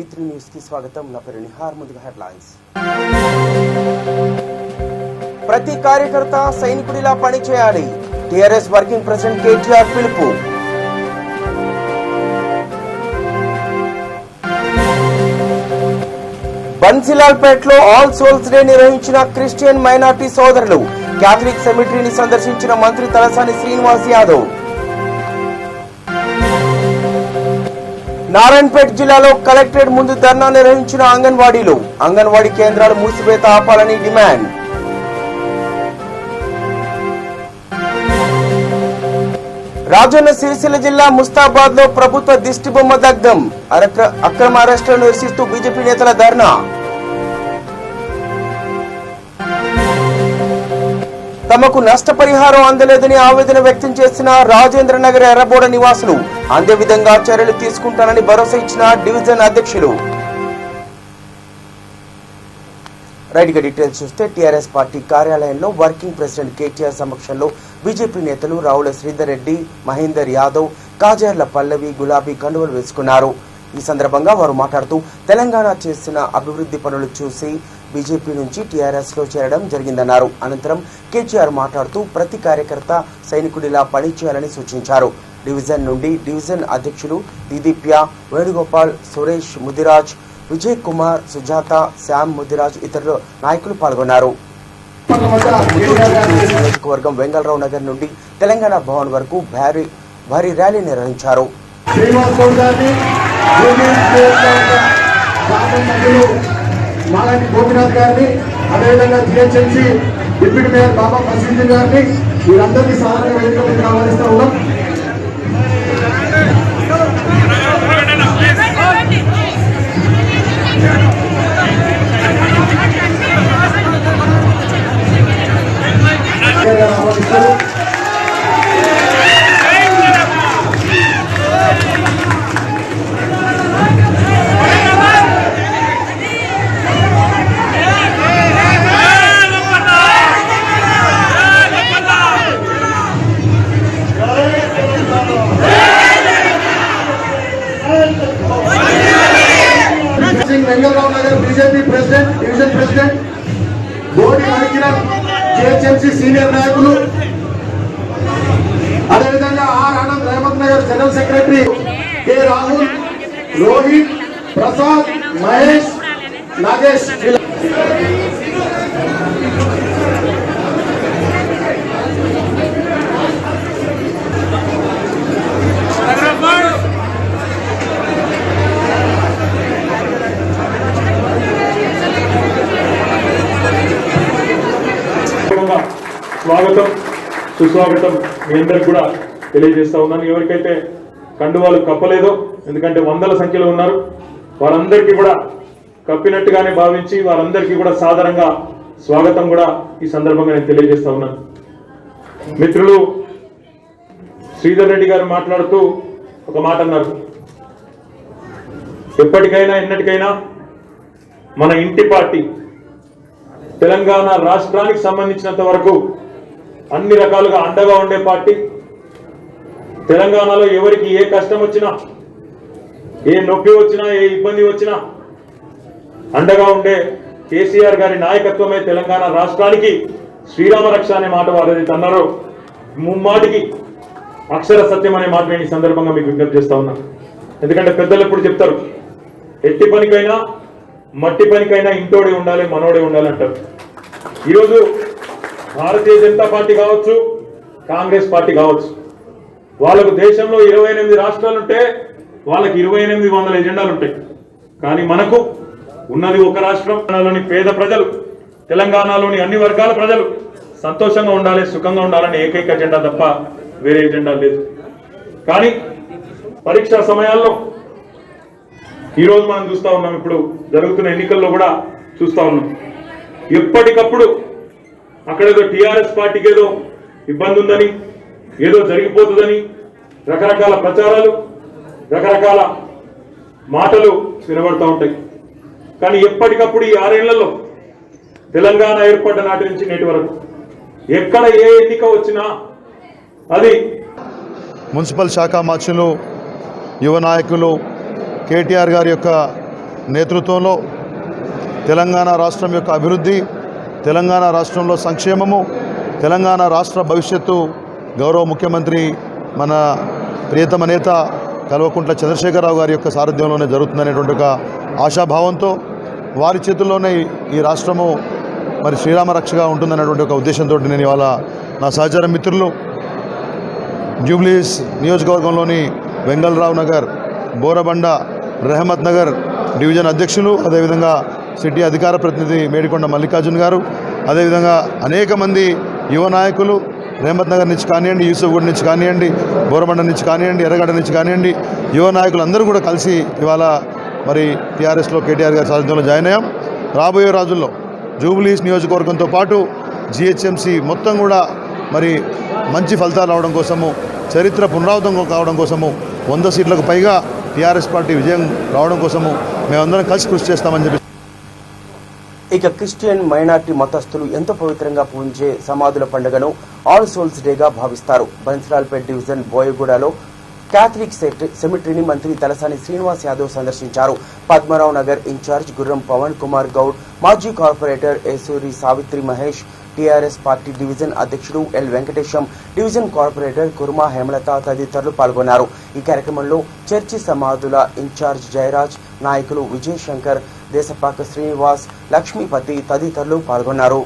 టీవీ3 news కి స్వాగతం. నా పేరు నిహార్. ముందుగా హెడ్లైన్స్. ప్రతి కార్యకర్త సైనికుడిలా పనిచేయాలి. టీఆర్ఎస్ వర్కింగ్ ప్రెసిడెంట్ కేటీఆర్ పిలుపు. బన్సిలాల్పేటలో ఆల్ సోల్స్ డే నిర్వహించిన క్రిస్టియన్ మైనార్టీ సోదరులు. క్యాథలిక్ సెమిటరీని సందర్శించిన మంత్రి తలసాని శ్రీనివాస్ యాదవ్. నారాయణపేట జిల్లాలో కలెక్టరేట్ ముందు ధర్నా నిర్వహించిన అంగన్వాడీలు. అంగన్వాడీ కేంద్రాలు మూసివేత ఆపాలని డిమాండ్. రాజన్న సిరిసిల్ల జిల్లా ముస్తాబాద్ లో ప్రభుత్వ దిష్టిబొమ్మ దగ్ధం. అక్రమ అరెస్టులను నిరసిస్తూ బీజేపీ నేతల ధర్నా. తమకు నష్టపరిహారం అందలేదని ఆవేదన వ్యక్తం చేసిన రాజేంద్ర నగర్ ఎర్రబోడ నివాసులు. అందే విధంగా చర్యలు తీసుకుంటానని భరోసా ఇచ్చిన డివిజన్ అధ్యక్షులు. రైట్ గా డీటెయిల్స్ చూస్తే టీఆర్ఎస్ పార్టీ కార్యాలయంలో వర్కింగ్ ప్రెసిడెంట్ కేటీఆర్ సమక్షంలో బీజేపీ నేతలు రావుల శ్రీధర్ రెడ్డి, మహేందర్ యాదవ్, కాజర్ల పల్లవి, గులాబీ కండువలు వేసుకున్నారు. ఈ సందర్భంగా వారు మాట్లాడుతూ తెలంగాణ చేసిన అభివృద్ధి పనులు చూసి బీజేపీ నుంచి టీఆర్ఎస్ లో చేరడం జరిగిందన్నారు. అనంతరం కేటీఆర్ మాట్లాడుతూ ప్రతి కార్యకర్త సైనికుడిలా పనిచేయాలని సూచించారు. డివిజన్ నుండి డివిజన్ అధ్యక్షులు దీదీప్య, వేణుగోపాల్, సురేష్ ముదిరాజ్, విజయ్ కుమార్, సుజాత, శ్యామ్ ముదిరాజ్ ఇతరులు నాయకులు పాల్గొన్నారు. నియోజకవర్గం వెంగళరావు నగర్ నుండి తెలంగాణ భవన్ వరకు భారీ ర్యాలీ నిర్వహించారు. మాలాంటి గోపినాథ్ గారిని, అదేవిధంగా GHMC deputy mayor Baba Fasiuddin garu వీరందరినీ సాధారణ వేదిక మీద ఆహ్వానిస్తూ ఉన్నాం. ఆహ్వానిస్తారు. Vengalrao Nagar BJP president, division president Bodi Manikiran, GHMC senior నాయకులు, అదేవిధంగా R Anand Rahmat Nagar general secretary, K Rahul, Rohit, Prasad, Mahesh, Nagesh. స్వాగతం, సుస్వాగతం మీ అందరికి కూడా తెలియజేస్తా ఉన్నాను. ఎవరికైతే కండువాలు కప్పలేదో, ఎందుకంటే వందల సంఖ్యలో ఉన్నారు, వారందరికీ కూడా కప్పినట్టుగానే భావించి వారందరికీ కూడా సాధారణంగా స్వాగతం కూడా ఈ సందర్భంగా నేను తెలియజేస్తా ఉన్నాను. మిత్రులు శ్రీధర్ రెడ్డి గారు మాట్లాడుతూ ఒక మాట అన్నారు, ఎప్పటికైనా ఎన్నటికైనా మన ఇంటి పార్టీ తెలంగాణ రాష్ట్రానికి సంబంధించినంత వరకు అన్ని రకాలుగా అండగా ఉండే పార్టీ. తెలంగాణలో ఎవరికి ఏ కష్టం వచ్చినా, ఏ నొప్పి వచ్చినా, ఏ ఇబ్బంది వచ్చినా అండగా ఉండే కేసీఆర్ గారి నాయకత్వమే తెలంగాణ రాష్ట్రానికి శ్రీరామ రక్ష అనే మాట వారు ఏదైతే అన్నారో ముమ్మాటికి అక్షర సత్యం అనే మాట నేను ఈ సందర్భంగా మీకు విజ్ఞప్తి చేస్తా ఉన్నా. ఎందుకంటే పెద్దలు ఎప్పుడు చెప్తారు, ఎట్టి పనికైనా మట్టి పనికైనా ఇంటోడే ఉండాలి, మనోడే ఉండాలి అంటారు. ఈరోజు భారతీయ జనతా పార్టీ కావచ్చు, కాంగ్రెస్ పార్టీ కావచ్చు, వాళ్ళకు దేశంలో 28 రాష్ట్రాలుంటే వాళ్ళకి 2800 ఎజెండాలు ఉంటాయి. కానీ మనకు ఉన్నది ఒక రాష్ట్రం. తెలంగాణలోని పేద ప్రజలు, తెలంగాణలోని అన్ని వర్గాల ప్రజలు సంతోషంగా ఉండాలి, సుఖంగా ఉండాలని ఏకైక ఎజెండా తప్ప వేరే ఎజెండా లేదు. కానీ పరీక్షా సమయాల్లో ఈరోజు మనం చూస్తూ ఉన్నాం, ఇప్పుడు జరుగుతున్న ఎన్నికల్లో కూడా చూస్తూ ఉన్నాం, ఎప్పటికప్పుడు అక్కడేదో టీఆర్ఎస్ పార్టీకి ఏదో ఇబ్బంది ఉందని, ఏదో జరిగిపోతుందని రకరకాల ప్రచారాలు, రకరకాల మాటలు వినబడుతూ ఉంటాయి. కానీ ఎప్పటికప్పుడు ఈ 6 ఏళ్లలో తెలంగాణ ఏర్పడ్డ నాటి నుంచి నేటి వరకు ఎక్కడ ఏ ఎన్నిక వచ్చినా అది మున్సిపల్ శాఖ మార్చులు యువ నాయకులు కేటీఆర్ గారి యొక్క నేతృత్వంలో తెలంగాణ రాష్ట్రం యొక్క అభివృద్ధి, తెలంగాణ రాష్ట్రంలో సంక్షేమము, తెలంగాణ రాష్ట్ర భవిష్యత్తు గౌరవ ముఖ్యమంత్రి మన ప్రియతమ నేత కల్వకుంట్ల చంద్రశేఖరరావు గారి యొక్క సారథ్యంలోనే జరుగుతుందనేటువంటి ఒక ఆశాభావంతో వారి చేతుల్లోనే ఈ రాష్ట్రము మరి శ్రీరామ రక్షగా ఉంటుందనేటువంటి ఒక ఉద్దేశంతో నేను ఇవాళ నా సహచర మిత్రులు జూబ్లీహిల్స్ నియోజకవర్గంలోని వెంగళరావు నగర్, బోరబండ, రెహమత్ నగర్ డివిజన్ అధ్యక్షులు, అదేవిధంగా సిటీ అధికార ప్రతినిధి మేడికొండ మల్లికార్జున్ గారు, అదేవిధంగా అనేక మంది యువ నాయకులు రెహమత్ నగర్ నుంచి కానివ్వండి, యూసుఫ్గూడ నుంచి కానివ్వండి, బోరబండ నుంచి కానివ్వండి, ఎర్రగడ్డ నుంచి కానివ్వండి, యువ నాయకులు అందరూ కూడా కలిసి ఇవాళ మరి టీఆర్ఎస్లో కేటీఆర్ గారి సారథ్యంలో జాయిన్ అయ్యాం. రాబోయే రోజుల్లో జూబ్లీహిల్స్ నియోజకవర్గంతో పాటు జిహెచ్ఎంసీ మొత్తం కూడా మరి మంచి ఫలితాలు రావడం కోసము, చరిత్ర పునరావృతం కావడం కోసము, 100 సీట్లకు పైగా టీఆర్ఎస్ పార్టీ విజయం రావడం కోసము మేమందరం కలిసి కృషి చేస్తామని చెప్పి. ఇక క్రిస్టియన్ మైనార్టీ మతస్థులు ఎంతో పవిత్రంగా పూజించే సమాధుల పండుగను ఆల్ సోల్స్ డేగా భావిస్తారు. బన్సలాల్పేట్ డివిజన్ బోయగూడలో క్యాథలిక్ సెమిటరీని మంత్రి తలసాని శ్రీనివాస్ యాదవ్ సందర్శించారు. పద్మరావు నగర్ ఇన్ఛార్జ్ గుర్రం పవన్ కుమార్ గౌడ్, మాజీ corporator Esuri Savitri Mahesh, TRS party division అధ్యక్షుడు L Venkatesham, division corporator Kurma Hemalatha తదితరులు పాల్గొన్నారు. ఈ కార్యక్రమంలో చర్చి సమాధుల ఇన్ఛార్జ్ జయరాజ్, నాయకులు విజయ్ శంకర్, దేశపాక శ్రీనివాస్, లక్ష్మీపతి తదితరులు పాల్గొన్నారు.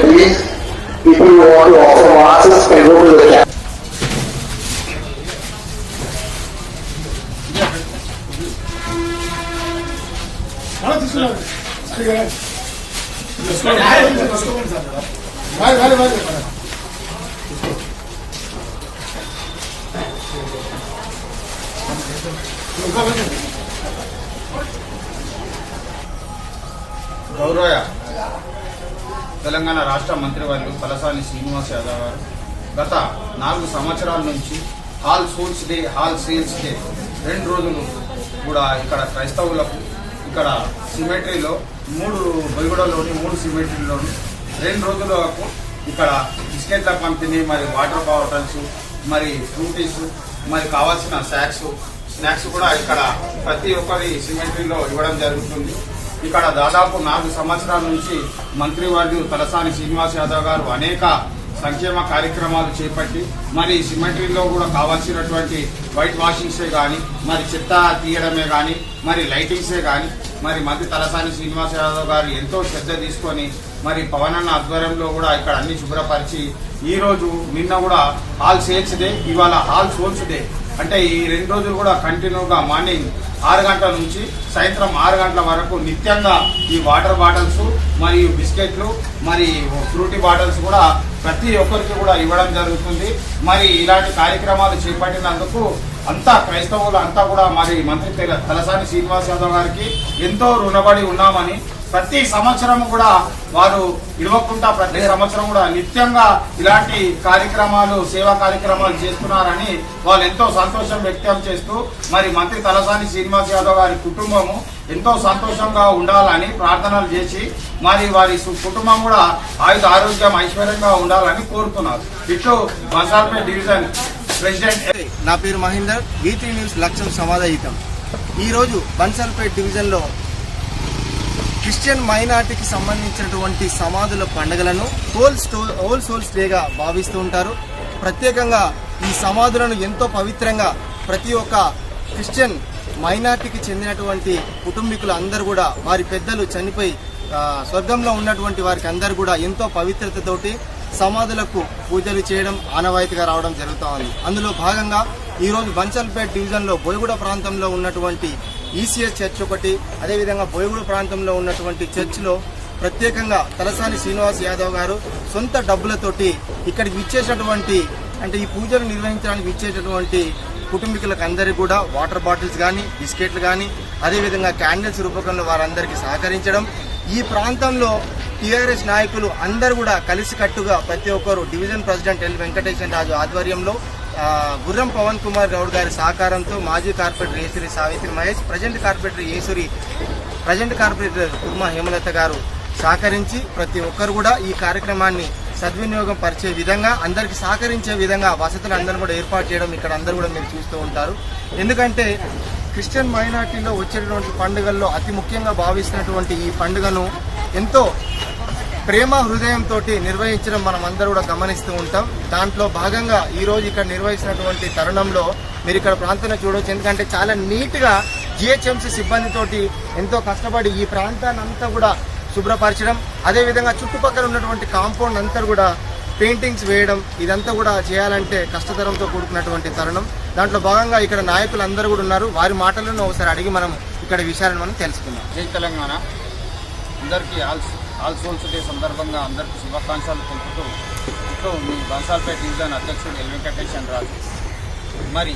Please, people who want to offer masks can go to the chat. గౌరవ తెలంగాణ రాష్ట్ర మంత్రివర్యులు తలసాని శ్రీనివాస్ యాదవ్ గారు గత 4 సంవత్సరాల నుంచి hall souls day, hall sales day 2 రోజులు కూడా ఇక్కడ క్రైస్తవులకు ఇక్కడ సిమెట్రీలో 3 బొయ్యగూడలోని 3 సిమెట్రీలోని 2 రోజుల వరకు ఇక్కడ బిస్కెట్ల పంపిణీ, మరి వాటర్ బాటిల్స్, మరి ఫ్రూటీస్, మరి కావాల్సిన స్నాక్స్ కూడా ఇక్కడ ప్రతి ఒక్కరి సిమెట్రీలో ఇవ్వడం జరుగుతుంది. ఇక్కడ దాదాపు 4 సంవత్సరాల నుంచి మంత్రివర్యులు తలసాని శ్రీనివాస్ యాదవ్ గారు అనేక సంక్షేమ కార్యక్రమాలు చేపట్టి మరి సిమెంటరీలో కూడా కావాల్సినటువంటి వైట్ వాషింగ్సే కానీ, మరి చెత్త తీయడమే కానీ, మరి లైటింగ్సే కానీ, మరి మంత్రి తలసాని శ్రీనివాస్ యాదవ్ గారు ఎంతో శ్రద్ధ తీసుకొని మరి పవనన్న ఆధ్వర్యంలో కూడా ఇక్కడ అన్ని శుభ్రపరిచి ఈరోజు నిన్న కూడా హాల్ సేల్స్ డే, ఇవాళ హాల్ సోల్స్ డే, అంటే ఈ 2 రోజులు కూడా కంటిన్యూగా మార్నింగ్ 6 గంటల నుంచి సాయంత్రం 6 గంటల వరకు నిత్యంగా ఈ వాటర్ బాటిల్స్ మరియు బిస్కెట్లు, మరి ఫ్రూటీ బాటిల్స్ కూడా ప్రతి ఒక్కరికి కూడా ఇవ్వడం జరుగుతుంది. మరి ఇలాంటి కార్యక్రమాలు చేపట్టినందుకు అంతా క్రైస్తవులు అంతా కూడా మరి మంత్రి తలసాని శ్రీనివాస్ యాదవ్ గారికి ఎంతో రుణపడి ఉన్నామని, ప్రతి సంవత్సరం కూడా వారు ఇవ్వకుండా ప్రతి సంవత్సరం కూడా నిత్యంగా ఇలాంటి కార్యక్రమాలు, సేవా కార్యక్రమాలు చేస్తున్నారని వాళ్ళు ఎంతో సంతోషం వ్యక్తం చేస్తూ మరి మంత్రి తలసాని శ్రీనివాస్ యాదవ్ గారి కుటుంబము ఎంతో సంతోషంగా ఉండాలని ప్రార్థనలు చేసి మరి వారి కుటుంబం కూడా ఆరోగ్యం ఐశ్వర్యంగా ఉండాలని కోరుతున్నారు. ఇట్లు బన్సలాల్పేట్ డివిజన్ ప్రెసిడెంట్. నా పేరు మహేందర్, V3 న్యూస్ లక్ష్యం సమాధాయితం. ఈరోజు బన్సలాల్పేట్ డివిజన్లో క్రిస్టియన్ మైనార్టీకి సంబంధించినటువంటి సమాధుల పండుగలను హోల్ సోల్స్ డేగా భావిస్తూ ఉంటారు. ప్రత్యేకంగా ఈ సమాధులను ఎంతో పవిత్రంగా ప్రతి ఒక్క క్రిస్టియన్ మైనార్టీకి చెందినటువంటి కుటుంబీకులు అందరూ కూడా వారి పెద్దలు చనిపోయి స్వర్గంలో ఉన్నటువంటి వారికి అందరూ కూడా ఎంతో పవిత్రతతోటి సమాధులకు పూజలు చేయడం ఆనవాయితీగా రావడం జరుగుతూ ఉంది. అందులో భాగంగా ఈరోజు బంచల్పేట్ డివిజన్లో బోయగూడ ప్రాంతంలో ఉన్నటువంటి ఈసీఎస్ చర్చ్ ఒకటి, అదేవిధంగా బోయగూడ ప్రాంతంలో ఉన్నటువంటి చర్చ్లో ప్రత్యేకంగా తలసాని శ్రీనివాస్ యాదవ్ గారు సొంత డబ్బులతోటి ఇక్కడికి విచ్చేసినటువంటి అంటే ఈ పూజలు నిర్వహించడానికి విచ్చేటటువంటి కుటుంబీకులకు అందరికీ కూడా వాటర్ బాటిల్స్ కానీ బిస్కెట్లు కానీ అదేవిధంగా క్యాండిల్స్ రూపకంలో వారందరికీ సహకరించడం, ఈ ప్రాంతంలో టీఆర్ఎస్ నాయకులు అందరూ కూడా కలిసికట్టుగా ప్రతి ఒక్కరు division president L Venkateswara Raju ఆధ్వర్యంలో గుర్రం పవన్ కుమార్ గౌడ్ గారి సహకారంతో మాజీ corporator Esuri Savitri Mahesh, present corporator Kurma Hemalatha garu సహకరించి ప్రతి ఒక్కరు కూడా ఈ కార్యక్రమాన్ని సద్వినియోగం పరిచే విధంగా అందరికి సహకరించే విధంగా వసతులు అందరూ కూడా ఏర్పాటు చేయడం ఇక్కడ అందరూ కూడా మీరు చూస్తూ ఉంటారు. ఎందుకంటే క్రిస్టియన్ మైనార్టీలో వచ్చేటువంటి పండుగల్లో అతి ముఖ్యంగా భావిస్తున్నటువంటి ఈ పండుగను ఎంతో ప్రేమ హృదయంతో నిర్వహించడం మనం అందరూ కూడా గమనిస్తూ ఉంటాం. దాంట్లో భాగంగా ఈరోజు ఇక్కడ నిర్వహిస్తున్నటువంటి తరుణంలో మీరు ఇక్కడ ప్రాంతాన్ని చూడవచ్చు. ఎందుకంటే చాలా నీట్గా జిహెచ్ఎంసీ సిబ్బందితోటి ఎంతో కష్టపడి ఈ ప్రాంతాన్ని అంతా కూడా శుభ్రపరచడం, అదేవిధంగా చుట్టుపక్కల ఉన్నటువంటి కాంపౌండ్ అంతా కూడా పెయింటింగ్స్ వేయడం, ఇదంతా కూడా చేయాలంటే కష్టతరంతో కూడుకున్నటువంటి తరుణం. దాంట్లో భాగంగా ఇక్కడ నాయకులు అందరూ కూడా ఉన్నారు. వారి మాటలను ఒకసారి అడిగి మనం ఇక్కడ విషయాలను మనం తెలుసుకుందాం. జై తెలంగాణ. అందరికీ ఆల్ సోల్స్ డే సందర్భంగా అందరికీ శుభాకాంక్షలు తెలుపుతూ ఇప్పుడు మీ బంసాల్పేట్ డివిజన్ అధ్యక్షుడు ఎల్ వెంకటేశ్వర రాజు. మరి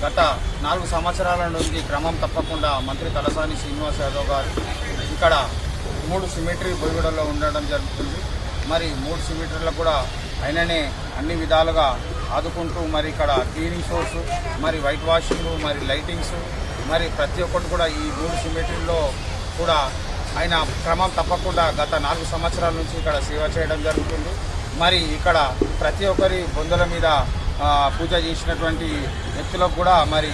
గత 4 సంవత్సరాల నుండి క్రమం తప్పకుండా మంత్రి తలసాని శ్రీనివాస్ యాదవ్ గారు ఇక్కడ 3 సిమెట్రీ బోయగూడలో ఉండడం జరుగుతుంది. మరి 3 సిమెట్రీలకు కూడా ఆయననే అన్ని విధాలుగా ఆదుకుంటూ మరి ఇక్కడ క్లీనింగ్ సోర్స్, మరి వైట్ వాషింగ్, మరి లైటింగ్స్, మరి ప్రతి ఒక్కటి కూడా ఈ 3 సిమెట్రీల్లో కూడా ఆయన క్రమం తప్పకుండా గత 4 సంవత్సరాల నుంచి ఇక్కడ సేవ చేయడం జరుగుతుంది. మరి ఇక్కడ ప్రతి ఒక్కరి బొందల మీద పూజ చేసినటువంటి వ్యక్తులకు కూడా మరి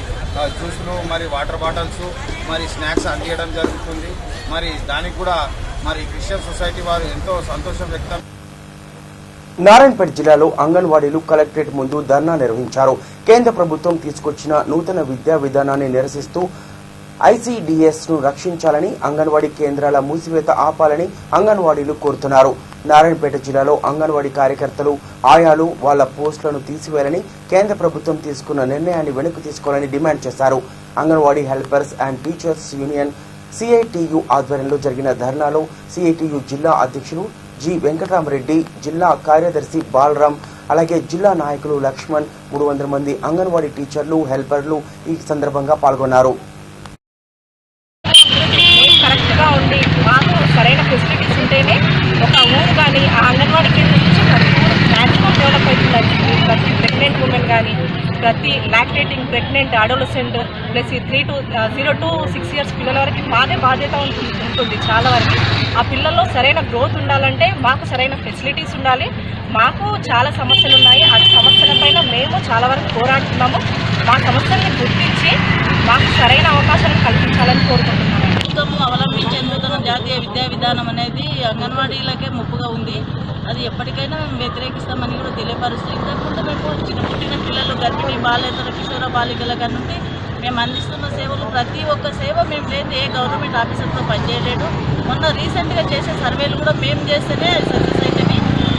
జ్యూసులు, మరి వాటర్ బాటిల్స్, మరి స్నాక్స్ అందించడం జరుగుతుంది. మరి దానికి కూడా మరి క్రిస్టియన్ సొసైటీ వారు ఎంతో సంతోషం వ్యక్తం. నారాయణపేట జిల్లాలో అంగన్వాడీలు కలెక్టరేట్ ముందు ధర్నా నిర్వహించారు. కేంద్ర ప్రభుత్వం తీసుకొచ్చిన నూతన విద్యా విధానాన్ని నిరసిస్తూ ఐసీడీఎస్ ను రక్షించాలని, అంగన్వాడీ కేంద్రాల మూసివేత ఆపాలని అంగన్వాడీలు కోరుతున్నారు. నారాయణపేట జిల్లాలో అంగన్వాడీ కార్యకర్తలు, ఆయాలు వాళ్ల పోస్టులను తీసివేయాలని, కేంద్ర ప్రభుత్వం తీసుకున్న నిర్ణయాన్ని వెనక్కి తీసుకోవాలని డిమాండ్ చేశారు. Anganwadi helpers and teachers union CITU ఆధ్వర్యంలో జరిగిన ధర్నాలో సిఐటియు జిల్లా అధ్యక్షులు జి వెంకటరామరెడ్డి, జిల్లా కార్యదర్శి బాలరాం, అలాగే జిల్లా నాయకులు లక్ష్మణ్, 300 మంది అంగన్వాడీ టీచర్లు, హెల్పర్లు ఈ సందర్భంగా పాల్గొన్నారు. కరెక్ట్గా ఉండి మాకు సరైన ఫెసిలిటీస్ ఉంటేనే ఒక ఊరు కానీ ఆ అంగన్వాడీ కేంద్రం నుంచి ప్రతి ఊరు మ్యాక్సిమం డెవలప్ అవుతుందండి. ప్రతి ప్రెగ్నెంట్ ఉమెన్ కానీ, ప్రతి lactating pregnant adolescent plus 0 to 6 years పిల్లల వరకు మాదే బాధ్యత ఉంటుంది. చాలా వరకు ఆ పిల్లల్లో సరైన గ్రోత్ ఉండాలంటే మాకు సరైన ఫెసిలిటీస్ ఉండాలి. మాకు చాలా సమస్యలు ఉన్నాయి. ఆ సమస్యలపైన మేము చాలా వరకు పోరాడుతున్నాము. మా సమస్యల్ని గుర్తించి మాకు సరైన అవకాశాలను కల్పించాలని కోరుకుంటున్నాము. ప్రభుత్వం అవలంబించే నూతన జాతీయ విద్యా విధానం అనేది అంగన్వాడీలకే ముప్పుగా ఉంది. అది ఎప్పటికైనా మేము వ్యతిరేకిస్తామని కూడా తెలియపరుస్తూ, ఇంతకుముందు మేము పుట్టిన పిల్లలు, గర్భిణీ బాలేతర కిషోర బాలికల కనుండి మేము అందిస్తున్న సేవలు ప్రతి ఒక్క సేవ మేము లేదు ఏ గవర్నమెంట్ ఆఫీసర్తో పనిచేయలేడు. మొన్న రీసెంట్గా చేసే సర్వేలు కూడా మేము చేస్తేనే సక్సెస్ అయితేనే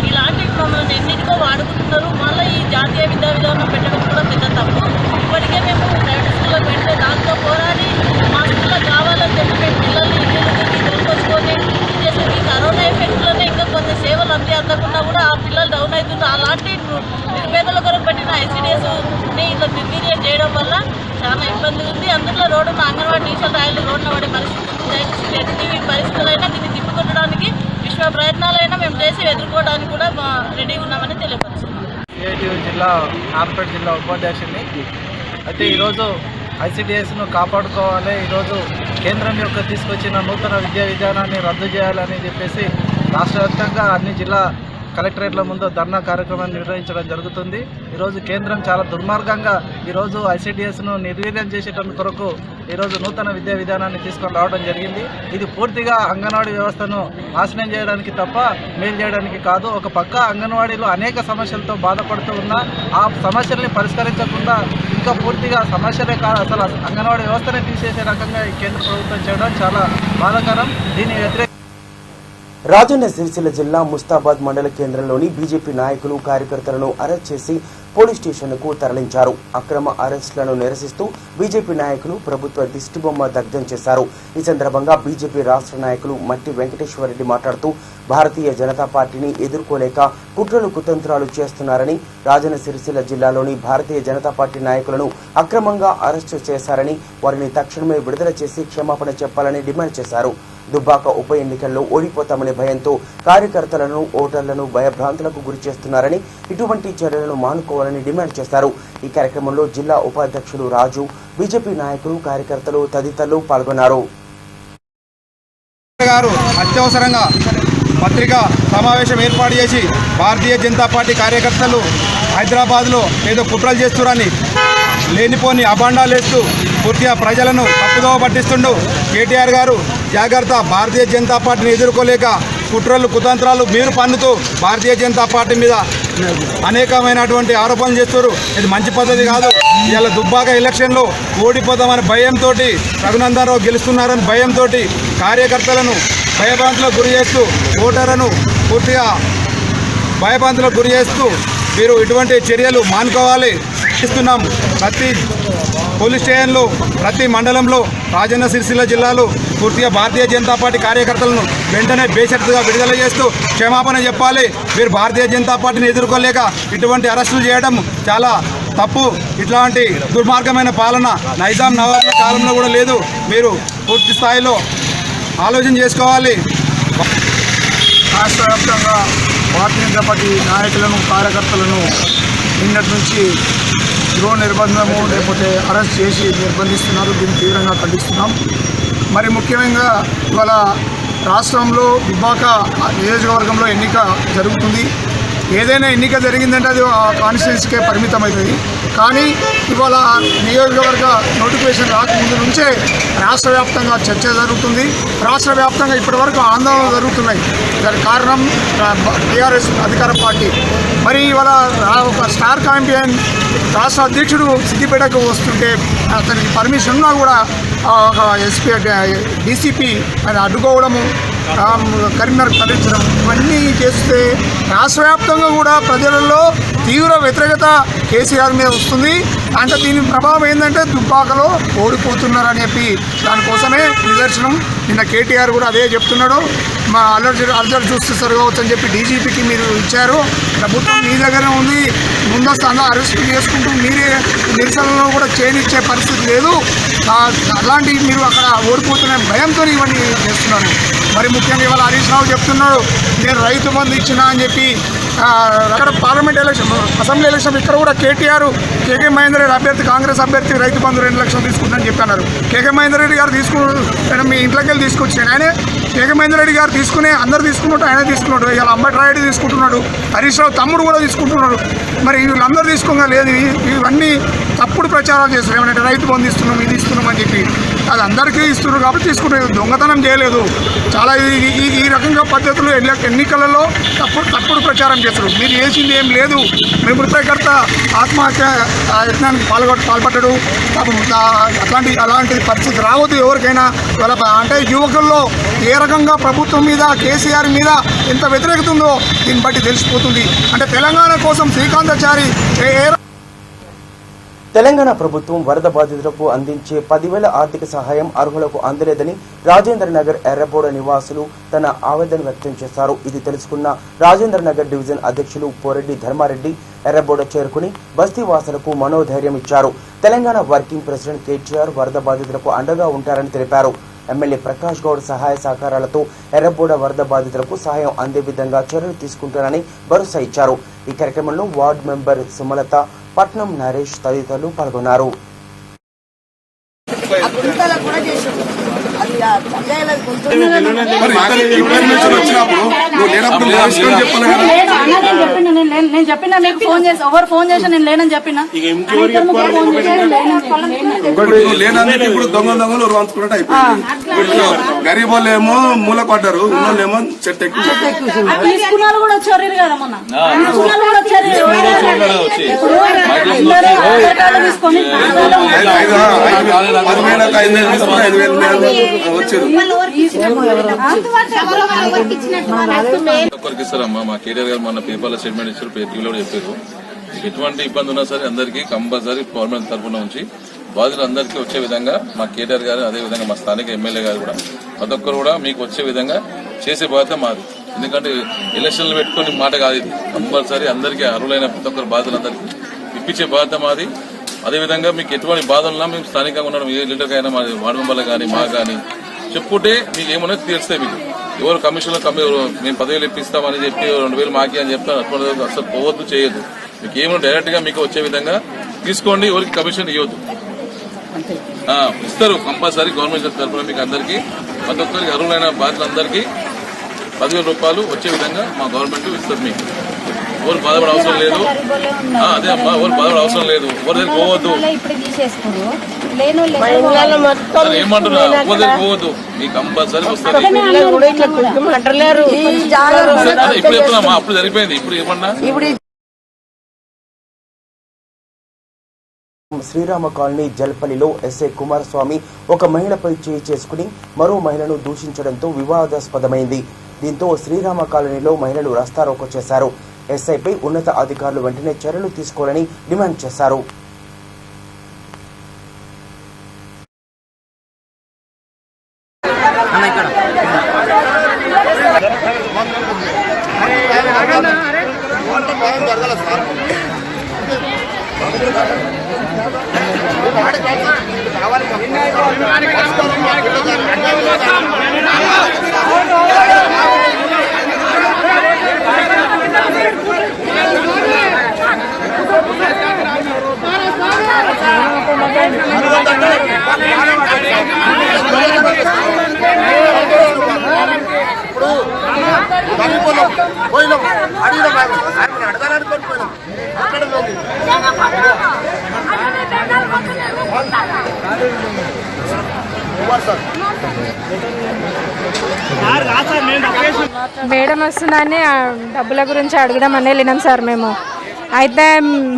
ఇలాంటి మమ్మల్ని ఎన్నిటికో వాడుకుంటున్నారు. మళ్ళీ ఈ జాతీయ విద్యా విధానం పెట్టడం కూడా పెద్ద తప్పు. ఇప్పటికే మేము ప్రైవేట్ స్కూల్లో పెడితే దాంతో పోరాడి మా స్కూల్లో కావాలని చెప్పి మేము పిల్లల్ని ఇంటికి తీసుకొచ్చుకొని చేసే ఈ కరోనా ఎఫెక్ట్లోనే ఇంకా కొన్ని సేవలు అందకుండా కూడా ఆ పిల్లలు డౌన్ అవుతున్నారు. అలాంటి నిరుపేదల కొరకు పెట్టిన ఐసీడీఎస్ని ఇట్లా నిర్వీర్యం చేయడం వల్ల చాలా ఇబ్బంది ఉంది. అందులో రోడ్డున్న అంగన్వాడీ టీచర్లు రాయలు రోడ్డున పడే పరిస్థితి ఉంది. దయచేసి ఎన్ని పరిస్థితులైనా దీన్ని తిప్పుకొట్టడానికి విశ్వ ప్రయత్నాలైనా మేము చేసి ఎదుర్కోవడానికి కూడా రెడీగా ఉన్నామని తెలియపరుస్తున్నాం. సిఐటియు జిల్లా నారాయణపేట జిల్లా ఉపాధ్యక్షుడిని. అయితే ఈరోజు ఐసీడీఎస్ను కాపాడుకోవాలి, ఈరోజు కేంద్రం యొక్క తీసుకొచ్చిన నూతన విద్యా విధానాన్ని రద్దు చేయాలని చెప్పేసి రాష్ట్ర వ్యాప్తంగా అన్ని జిల్లా కలెక్టరేట్ల ముందు ధర్నా కార్యక్రమాన్ని నిర్వహించడం జరుగుతుంది. ఈరోజు కేంద్రం చాలా దుర్మార్గంగా ఈరోజు ఐసిడిఎస్ను నిర్వీర్యం చేసేటందుకు కొరకు ఈరోజు నూతన విద్యా విధానాన్ని తీసుకొని రావడం జరిగింది. ఇది పూర్తిగా అంగన్వాడీ వ్యవస్థను నాశనం చేయడానికి తప్ప మేలు చేయడానికి కాదు. ఒక పక్క అంగన్వాడీలో అనేక సమస్యలతో బాధపడుతూ ఉన్నా ఆ సమస్యల్ని పరిష్కరించకుండా ఇంకా పూర్తిగా సమస్యలే కాదు అసలు అంగన్వాడీ వ్యవస్థనే తీసేసే రకంగా ఈ కేంద్ర ప్రభుత్వం చేయడం చాలా బాధాకరం. దీని వ్యతిరేక రాజన్న సిరిసిల్ల జిల్లా ముస్తాబాద్ మండల కేంద్రంలోని బీజేపీ నాయకులు కార్యకర్తలను అరెస్ట్ చేసి పోలీస్ స్టేషన్కు తరలించారు. అక్రమ అరెస్టులను నిరసిస్తూ బీజేపీ నాయకులు ప్రభుత్వ దిష్టిబొమ్మ దగ్ధం చేశారు. ఈ సందర్భంగా బీజేపీ రాష్ట్ర నాయకులు మట్టి వెంకటేశ్వరరెడ్డి మాట్లాడుతూ భారతీయ జనతా పార్టీని ఎదుర్కోలేక కుట్రలు కుతంత్రాలు చేస్తున్నారని, రాజన్న సిరిసిల్ల జిల్లాలోని భారతీయ జనతా పార్టీ నాయకులను అక్రమంగా అరెస్టు చేశారని, వారిని తక్షణమే విడుదల చేసి క్షమాపణ చెప్పాలని డిమాండ్ చేశారు. దుబ్బాక ఉప ఎన్నికల్లో ఓడిపోతామనే భయంతో కార్యకర్తలను, ఓటర్లను భయభ్రాంతులకు గురి చేస్తున్నారని, ఇటువంటి చర్యలను మానుకోవాలని డిమాండ్ చేశారు. ఈ కార్యక్రమంలో జిల్లా ఉపాధ్యక్షులు రాజు, బీజేపీ నాయకులు, కార్యకర్తలు తదితరులు పాల్గొన్నారు. అత్యవసరంగా పత్రికా సమావేశం ఏర్పాటు చేసి భారతీయ జనతా పార్టీ కార్యకర్తలు హైదరాబాద్లో ఏదో కుట్రలు చేస్తున్నారని లేనిపోని అభాండాలు వేస్తూ పూర్తిగా ప్రజలను తప్పుదోవ పట్టిస్తుండు. కేటీఆర్ గారు జాగ్రత్త, భారతీయ జనతా పార్టీని ఎదుర్కోలేక కుట్రలు కుతంత్రాలు మీరు పన్నుతూ భారతీయ జనతా పార్టీ మీద అనేకమైనటువంటి ఆరోపణలు చేస్తారు. ఇది మంచి పద్ధతి కాదు. ఇవాళ దుబ్బాక ఎలక్షన్లో ఓడిపోతామని భయంతో, రఘునందన్ రావు గెలుస్తున్నారని భయంతో కార్యకర్తలను భయభ్రాంతులకు గురి చేస్తూ, ఓటర్లను పూర్తిగా భయభ్రాంతులకు గురి చేస్తూ మీరు ఇటువంటి చర్యలు మానుకోవాలి. ఇస్తున్నాం. ప్రతి పోలీస్ స్టేషన్లో, ప్రతి మండలంలో, రాజన్న సిరిసిల్ల జిల్లాలో పూర్తిగా భారతీయ జనతా పార్టీ కార్యకర్తలను వెంటనే బేషరతుగా విడుదల చేస్తూ క్షమాపణ చెప్పాలి. మీరు భారతీయ జనతా పార్టీని ఎదుర్కోలేక ఇటువంటి అరెస్టులు చేయడం చాలా తప్పు. ఇట్లాంటి దుర్మార్గమైన పాలన నైజాం నవాబుల కాలంలో కూడా లేదు. మీరు పూర్తి స్థాయిలో ఆలోచన చేసుకోవాలి. రాష్ట్ర వ్యాప్తంగా భారతీయ జనతా పార్టీ నాయకులను, కార్యకర్తలను నిన్నటి నుంచి గృహ నిర్బంధము లేకపోతే అరెస్ట్ చేసి నిర్బంధిస్తున్నారు. దీన్ని తీవ్రంగా ఖండిస్తున్నాం. మరి ముఖ్యంగా ఇవాళ రాష్ట్రంలో దుబ్బాక నియోజకవర్గంలో ఎన్నిక జరుగుతుంది. ఏదైనా ఎన్నిక జరిగిందంటే అది ఆ కాన్స్టిట్యున్సీకే పరిమితం అవుతుంది. కానీ ఇవాళ నియోజకవర్గ నోటిఫికేషన్ రాకముందు నుంచే రాష్ట్ర వ్యాప్తంగా చర్చ జరుగుతుంది. రాష్ట్ర వ్యాప్తంగా ఇప్పటివరకు ఆందోళనలు జరుగుతున్నాయి. దానికి కారణం టీఆర్ఎస్ అధికార పార్టీ. మరి ఇవాళ ఒక స్టార్ ఛాంపియన్ రాష్ట్ర అధ్యక్షుడు సిద్దిపేటకు వస్తుంటే అతనికి పర్మిషన్ ఉన్నా కూడా ఒక ఎస్పీ డీసీపీ అని అడ్డుకోవడము, కరీంనగర్ తరలించడం, ఇవన్నీ చేస్తే రాష్ట్ర వ్యాప్తంగా కూడా ప్రజలలో తీవ్ర వ్యతిరేకత కేసీఆర్ మీద వస్తుంది. అంటే దీని ప్రభావం ఏంటంటే దుబ్బాకలో ఓడిపోతున్నారని చెప్పి దానికోసమే నిదర్శనం. నిన్న కేటీఆర్ కూడా అదే చెప్తున్నాడు. మా అల్లరి చూస్తే సరిపోవచ్చు అని చెప్పి డీజీపీకి మీరు ఇచ్చారు. ప్రభుత్వం మీ దగ్గర ఉంది. ముందస్తు అరెస్ట్ చేసుకుంటూ మీరే నిరసనలో కూడా చేయనిచ్చే పరిస్థితి లేదు. అలాంటివి మీరు అక్కడ ఓడిపోతున్న భయంతో ఇవన్నీ చేస్తున్నారు. మరి ముఖ్యంగా ఇవాళ హరీష్ రావు చెప్తున్నాడు, నేను రైతు బంధు ఇచ్చినా అని చెప్పి. అక్కడ పార్లమెంట్ ఎలక్షన్, అసెంబ్లీ ఎలక్షన్ ఇక్కడ కూడా కేటీఆర్, కేకే మహేందర్ రెడ్డి అభ్యర్థి, కాంగ్రెస్ అభ్యర్థి రైతు బంధు 2 లక్షలు తీసుకుంటానని చెప్పన్నారు. కేకే మహేందర్ రెడ్డి గారు మీ ఇంట్లోకి వెళ్ళి తీసుకొచ్చాను. ఆయనే కేకే మహేందర్ రెడ్డి గారు తీసుకునే అందరూ తీసుకున్నట్టు ఆయన తీసుకున్నాడు. ఇలా అంబేద్కర్ తీసుకుంటున్నాడు, హరీష్ రావు తమ్ముడు కూడా తీసుకుంటున్నాడు. మరి వీళ్ళందరూ తీసుకోగా లేదు. ఇవన్నీ తప్పుడు ప్రచారాలు చేస్తారు. ఏమంటే రైతు బంధు ఇస్తున్నాం, ఇది ఇస్తున్నాం అని చెప్పి. అది అందరికీ ఇస్తున్నారు కాబట్టి తీసుకుంటారు. దొంగతనం చేయలేదు. చాలా ఈ రకంగా పద్ధతులు ఎన్నికలలో తప్పుడు ప్రచారం చేస్తారు. మీరు చేసింది ఏం లేదు. మీరు మృతకర్త ఆత్మహత్య యత్నానికి పాల్పడ్డాడు. అలాంటి పరిస్థితి రావద్దు ఎవరికైనా. అంటే యువకుల్లో ఏ రకంగా ప్రభుత్వం మీద, కేసీఆర్ మీద ఎంత వ్యతిరేకత ఉందో దీన్ని బట్టి తెలిసిపోతుంది. అంటే తెలంగాణ కోసం శ్రీకాంతాచారి తెలంగాణ ప్రభుత్వం వరద బాధితులకు అందించే 10,000 ఆర్థిక సహాయం అర్హులకు అందలేదని రాజేంద్ర నగర్ ఎర్రబోడ నివాసులు తన ఆవేదన వ్యక్తం చేశారు. ఇది తెలుసుకున్న రాజేంద్ర నగర్ డివిజన్ అధ్యక్షులు పోరెడ్డి ధర్మారెడ్డి ఎర్రబోడ చేరుకుని బస్తీవాసులకు మనోధైర్యం ఇచ్చారు. తెలంగాణ వర్కింగ్ ప్రెసిడెంట్ కేటీఆర్ వరద బాధితులకు అండగా ఉంటారని తెలిపారు. ఎమ్మెల్యే ప్రకాష్ గౌడ్ సహాయ సహకారాలతో ఎర్రబోడ వరద బాధితులకు సహాయం అందే విధంగా చర్యలు తీసుకుంటారని భరోసా ఇచ్చారు. ఈ కార్యక్రమంలో వార్డు మెంబర్ సుమలత, పట్నం నరేష్ తదితరులు పాల్గొన్నారు. నేను చెప్పిన మీకు ఫోన్ చేసి ఎవరు ఫోన్ చేసి నేను లేనని చెప్పిన ఇప్పుడు దొంగలు వంచుకున్నట్టు అయిపోయింది. గరీబ్ వాళ్ళు ఏమో మూల పడ్డారు, ఉన్నోళ్ళేమో చెట్టు తీసుకున్నారు కూడా వచ్చారు కదా మొన్న తీసుకొని 10,000 వచ్చారు. ఒక్కరికి ఇస్తారమ్మా. మా కేటీఆర్ గారు మొన్న పేపర్లో స్టేట్మెంట్ ఇచ్చారు, టీవీలో కూడా చెప్పారు. ఎటువంటి ఇబ్బంది ఉన్నా సరే అందరికీ కంపల్సరీ గవర్నమెంట్ తరఫున నుంచి బాధితులందరికీ వచ్చే విధంగా మా కేటీఆర్ గారు, అదేవిధంగా మా స్థానిక ఎమ్మెల్యే గారు కూడా ప్రతి ఒక్కరు కూడా మీకు వచ్చే విధంగా చేసే బాధ్యత మాది. ఎందుకంటే ఎలక్షన్లు పెట్టుకుని మాట కాదు ఇది. కంపల్సరీ అందరికీ అర్హులైన ప్రతి ఒక్కరు బాధితులందరికీ ఇప్పించే బాధ్యత మాది. అదేవిధంగా మీకు ఎటువంటి బాధలున్నా మేము స్థానికంగా ఉండడం, ఏ లీడర్కైనా మా వార్డు మెంబర్లు కానీ మా కానీ చెప్పుకుంటే మీకు ఏమన్నా తీరుస్తాయి. మీకు ఎవరు కమిషన్లో మేము 10,000 ఇప్పిస్తామని చెప్పి 2,000 మాకి అని చెప్తాను. అటువంటి అసలు పోవద్దు, చేయొద్దు. మీకు ఏమన్నా డైరెక్ట్ గా మీకు వచ్చే విధంగా తీసుకోండి. ఎవరికి కమిషన్ ఇవ్వద్దు. ఇస్తారు కంపల్సరీ గవర్నమెంట్ తరఫున మీకు అందరికీ ప్రతి ఒక్కరికి అర్హులైన బాధ్యులందరికీ 10,000 రూపాయలు వచ్చే విధంగా మా గవర్నమెంట్ ఇస్తుంది. మీకు ఎవరు బాధపడే అవసరం లేదు. అదే అమ్మా, ఎవరు బాధపడే అవసరం లేదు. ఎవరి దగ్గర పోవద్దు. ఏమంటున్నా, ఎవరి దగ్గర పోవద్దు. మీకు కంపల్సరీ వస్తుంది. ఇప్పుడు చెప్తున్నా, అప్పుడు జరిగిపోయింది. ఇప్పుడు ఏమన్నా శ్రీరామ కాలనీ జల్పల్లిలో ఎస్ఐ కుమారస్వామి ఒక మహిళపై చేయి చేసుకుని మరో మహిళను దూషించడంతో వివాదాస్పదమైంది. దీంతో శ్రీరామ కాలనీలో మహిళలు రాస్తారోకో చేశారు. ఎస్ఐపై ఉన్నత అధికారులు వెంటనే చర్యలు తీసుకోవాలని డిమాండ్ చేశారు. మేడం వస్తుందని డబ్బుల గురించి అడగదామని వెళ్ళినాం సార్ మేము. అయితే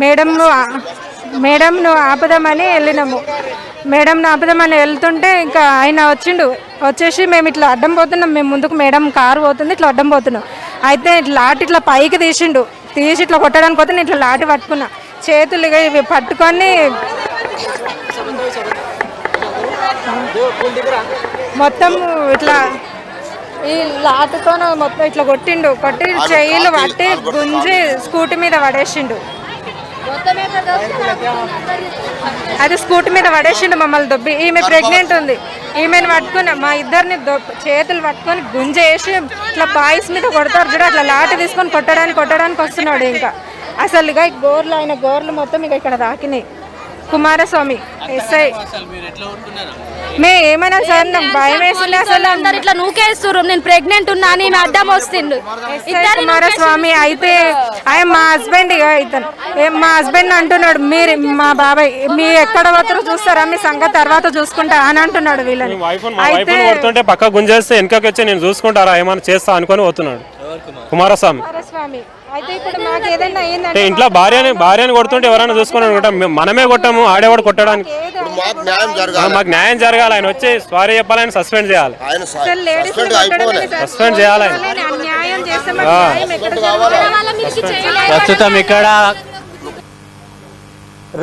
మేడంను ఆపుదామని వెళ్ళినాము. మేడంను ఆపుదామని వెళ్తుంటే ఇంకా ఆయన వచ్చేసి మేము ఇట్లా అడ్డం పోతున్నాం. మేము ముందుకు మేడం కారు పోతుంది, ఇట్లా అడ్డం పోతున్నాం. అయితే లాటి ఇట్లా పైకి తీసి ఇట్లా కొట్టడానికి పోతే నేను ఇట్లా లాటి పట్టుకున్నా. చేతులు ఇవి పట్టుకొని మొత్తం ఇట్లా ఈ లాటుతో మొత్తం ఇట్లా కొట్టి చెయ్యిలు పట్టి గుంజి స్కూటీ మీద పడేసిండు. అది స్కూటీ మీద పడేసిండు మమ్మల్ని దొబ్బి. ఈమె ప్రెగ్నెంట్ ఉంది. ఈమెను పట్టుకుని మా ఇద్దరిని చేతులు పట్టుకొని గుంజేసి ఇట్లా బాయ్స్ మీద కొడతారు చూడ, అట్లా లాట తీసుకొని కొట్టడానికి వస్తున్నాడు. ఇంకా అసలు ఇక ఆయన గోర్లు మొత్తం ఇక ఇక్కడ తాకినాయి. కుమారస్వామి ఎస్ఐ ఏమన్నా సార్, నాకు భయం వేసింది. అసలు అందరు ఇట్లా నూకేస్తారు. నేను ప్రెగ్నెంట్ ఉన్నా అని అడ్డం వస్తుండు. కుమారస్వామి అయితే ఆయన మా హస్బెండ్, మా హస్బెండ్ అంటున్నాడు, మీరు మా బాబాయ్ మీ ఎక్కడ పోతారో చూస్తారా, మీ సంగతి తర్వాత చూసుకుంటా అని అంటున్నాడు. వీళ్ళని అయితే పక్క గుంజేస్తే వెనకకి వచ్చి నేను చూసుకుంటారా ఏమైనా చేస్తా అనుకొని పోతున్నాడు కుమారస్వామి. అయితే ఇప్పుడు మాకు ఏదైనా అయ్యిందంటే ఇంట్లో భార్యని కొడుతుంటే ఎవరైనా చూసుకుని అనుకుంటాం. మనమే కొట్టాము, ఆడేవాడు కొట్టడానికి. మాకు న్యాయం జరగాలి. ఆయన వచ్చి సారీ చెప్పాలి, ఆయన సస్పెండ్ చేయాలి. సస్పెండ్ చేయాలి. ప్రస్తుతం ఇక్కడ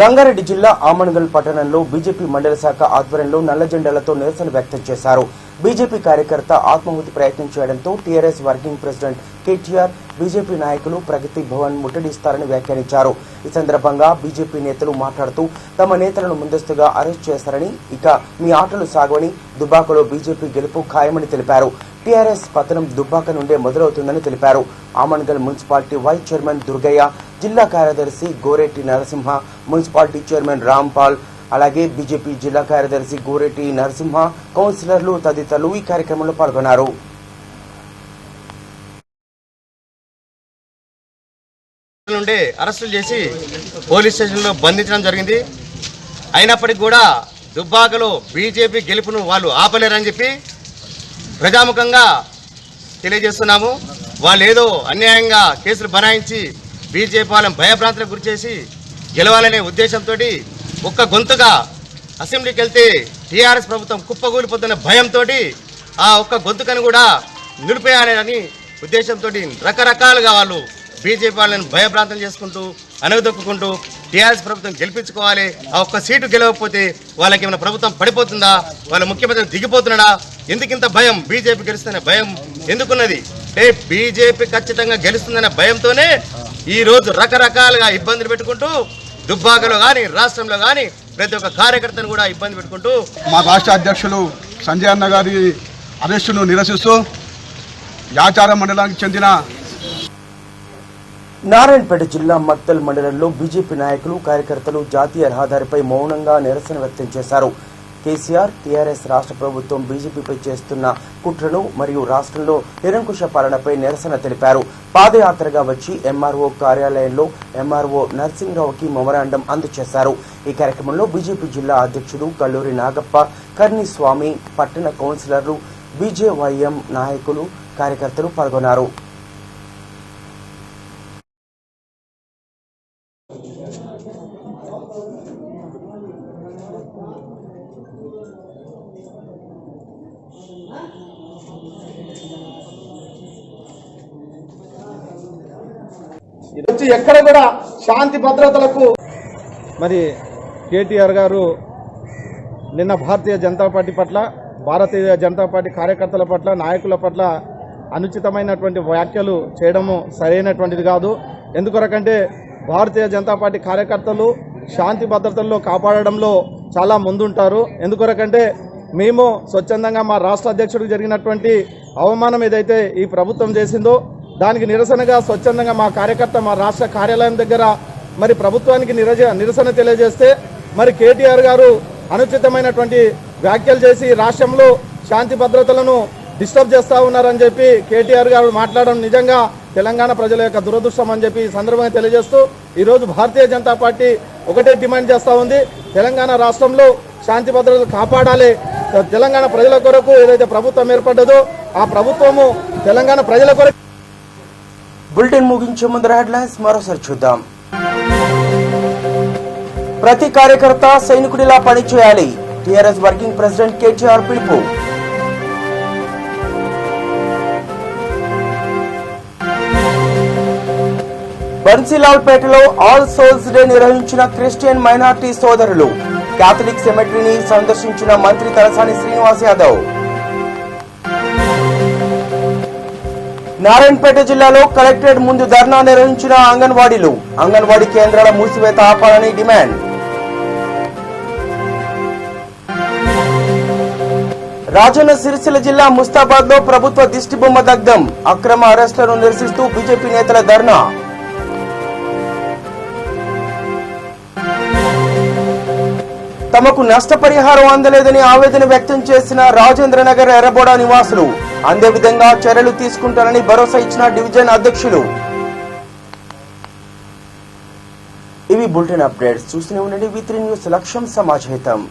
రంగారెడ్డి జిల్లా ఆమన్గల్ పట్టణంలో బీజేపీ మండల శాఖ ఆధ్వర్యంలో నల్ల జెండాలతో నిరసన వ్యక్తం చేశారు. బీజేపీ కార్యకర్త ఆత్మాహుతి ప్రయత్నం చేయడంతో TRS working president KTR BJP నాయకులు ప్రగతి భవన్ ముట్టడిస్తారని వ్యాఖ్యానించారు. ఈ సందర్భంగా బీజేపీ నేతలు మాట్లాడుతూ తమ నేతలను ముందస్తుగా అరెస్ట్ చేశారని, ఇక మీ ఆటలు సాగవని, దుబ్బాకలో బీజేపీ గెలుపు ఖాయమని తెలిపారు. టీఆర్ఎస్ పతనం దుబ్బాక నుండే మొదలవుతుందని తెలిపారు. Amangal municipality vice chairman Durgaiah, జిల్లా కార్యదర్శి గోరెట్టి నరసింహ, మున్సిపాలిటీ చైర్మన్ రాంపాల్, అలాగే బీజేపీ జిల్లా కార్యదర్శి గోరెటి నరసింహ, కౌన్సిలర్లు తదితరులు ఈ కార్యక్రమంలో పాల్గొన్నారు. నుండి అరెస్టులు చేసి పోలీస్ స్టేషన్లో బంధించడం జరిగింది. అయినప్పటికీ కూడా దుబ్బాకలో బీజేపీ గెలుపును వాళ్ళు ఆపలేరని చెప్పి ప్రజాముఖంగా తెలియజేస్తున్నాము. వాళ్ళు ఏదో అన్యాయంగా కేసులు బనాయించి బీజేపీ వాళ్ళని భయభ్రాంతులకు గురిచేసి గెలవాలనే ఉద్దేశంతో ఒక్క గొంతుగా అసెంబ్లీకి వెళ్తే టీఆర్ఎస్ ప్రభుత్వం కుప్పగూలిపోతున్న భయంతో ఆ ఒక్క గొంతుకను కూడా నిలిపేయాలని ఉద్దేశంతో రకరకాలుగా వాళ్ళు బీజేపీ వాళ్ళని భయభ్రాంతం చేసుకుంటూ అనగదొక్కుంటూ టీఆర్ఎస్ ప్రభుత్వం గెలిపించుకోవాలి, ఆ ఒక్క సీటు గెలవకపోతే వాళ్ళకి ఏమైనా ప్రభుత్వం పడిపోతుందా, వాళ్ళ ముఖ్యమంత్రి దిగిపోతున్నాడా, ఎందుకింత భయం, బీజేపీ గెలుస్తుందనే భయం ఎందుకున్నది? బీజేపీ ఖచ్చితంగా గెలుస్తుందనే భయంతోనే ఈరోజు రకరకాలుగా ఇబ్బందులు పెట్టుకుంటూ దుబ్బాకలో కానీ రాష్ట్రంలో కానీ ప్రతి ఒక్క కార్యకర్తను కూడా ఇబ్బంది పెట్టుకుంటూ మా రాష్ట్ర అధ్యక్షులు సంజయ్ అన్న గారి అరెస్టును నిరసిస్తూ యాచారం మండలానికి చెందిన నారాయణపేట జిల్లా మక్తల్ మండలంలో బీజేపీ నాయకులు, కార్యకర్తలు జాతీయ రహదారిపై మౌనంగా నిరసన వ్యక్తం చేశారు. కేసీఆర్, టీఆర్ఎస్ రాష్ట్ర ప్రభుత్వం బీజేపీపై చేస్తున్న కుట్రను మరియు రాష్ట్రంలో నిరంకుశ పాలనపై నిరసన తెలిపారు. పాదయాత్రగా వచ్చి ఎంఆర్ఓ కార్యాలయంలో ఎంఆర్ఓ నర్సింగ్రావుకి మెమరాండం అందజేశారు. ఈ కార్యక్రమంలో బీజేపీ జిల్లా అధ్యక్షుడు కల్లూరి నాగప్ప, కర్ణి స్వామి, పట్టణ కౌన్సిలర్లు, బీజేవైఎం నాయకులు, కార్యకర్తలు పాల్గొన్నారు. వచ్చి ఎక్కడ కూడా శాంతి భద్రతలకు మరి కేటీఆర్ గారు నిన్న భారతీయ జనతా పార్టీ పట్ల, భారతీయ జనతా పార్టీ కార్యకర్తల పట్ల, నాయకుల పట్ల అనుచితమైనటువంటి వ్యాఖ్యలు చేయడము సరైనటువంటిది కాదు. ఎందుకొరకంటే భారతీయ జనతా పార్టీ కార్యకర్తలు శాంతి భద్రతల్లో కాపాడడంలో చాలా ముందుంటారు. ఎందుకొరకంటే మేము స్వచ్ఛందంగా మా రాష్ట్ర అధ్యక్షుడికి జరిగినటువంటి అవమానం ఏదైతే ఈ ప్రభుత్వం చేసిందో దానికి నిరసనగా స్వచ్ఛందంగా మా కార్యకర్త మా రాష్ట్ర కార్యాలయం దగ్గర మరి ప్రభుత్వానికి నిరసన తెలియజేస్తే మరి కేటీఆర్ గారు అనుచితమైనటువంటి వ్యాఖ్యలు చేసి రాష్ట్రంలో శాంతి భద్రతలను డిస్టర్బ్ చేస్తూ ఉన్నారని చెప్పి కేటీఆర్ గారు మాట్లాడడం నిజంగా తెలంగాణ ప్రజల యొక్క దురదృష్టం అని చెప్పి ఈ సందర్భంగా తెలియజేస్తూ ఈరోజు భారతీయ జనతా పార్టీ ఒకటే డిమాండ్ చేస్తూ ఉంది, తెలంగాణ రాష్ట్రంలో శాంతి భద్రతలు కాపాడాలి. తెలంగాణ ప్రజల కొరకు ఏదైతే ప్రభుత్వం ఏర్పడ్డదో ఆ ప్రభుత్వము తెలంగాణ ప్రజల కొరకు. బులెటిన్ ముగించే ముందర హెడ్లైన్స్ మరోసారి చూద్దాం. ప్రతి కార్యకర్త సైనికుడిలా పనిచేయాలి, టీఆర్ఎస్ వర్కింగ్ ప్రెసిడెంట్ కేటీఆర్ పిలుపు. బన్సీలాల్పేటలో ఆల్ సోల్స్ డే నిర్వహించిన క్రిస్టియన్ మైనార్టీ సోదరులు. కేథలిక్ సెమెటరీని సందర్శించిన మంత్రి తలసాని శ్రీనివాస్ యాదవ్. నారాయణపేట జిల్లాలో కలెక్టరేట్ ముందు ధర్నా నిర్వహించిన అంగన్వాడీలు. అంగన్వాడీ కేంద్రాల మూసివేత ఆపాలని డిమాండ్. రాజన్న సిరిసిల్ల జిల్లా ముస్తాబాద్ లో ప్రభుత్వ దిష్టిబొమ్మ దగ్ధం. అక్రమ అరెస్టులను నిరసిస్తూ బీజేపీ నేతల ధర్నా. తమకు నష్టపరిహారం అందలేదని ఆవేదన వ్యక్తం చేసిన రాజేంద్రనగర్ ఎర్రబోడ నివాసులు. అందే విధంగా చర్యలు తీసుకుంటారని భరోసా ఇచ్చిన డివిజన్ అధ్యక్షులు. ఇవి బులెటిన్ అప్డేట్స్. చూస్తూనే ఉండండి V3 న్యూస్. లక్ష్యం సమాజహితం.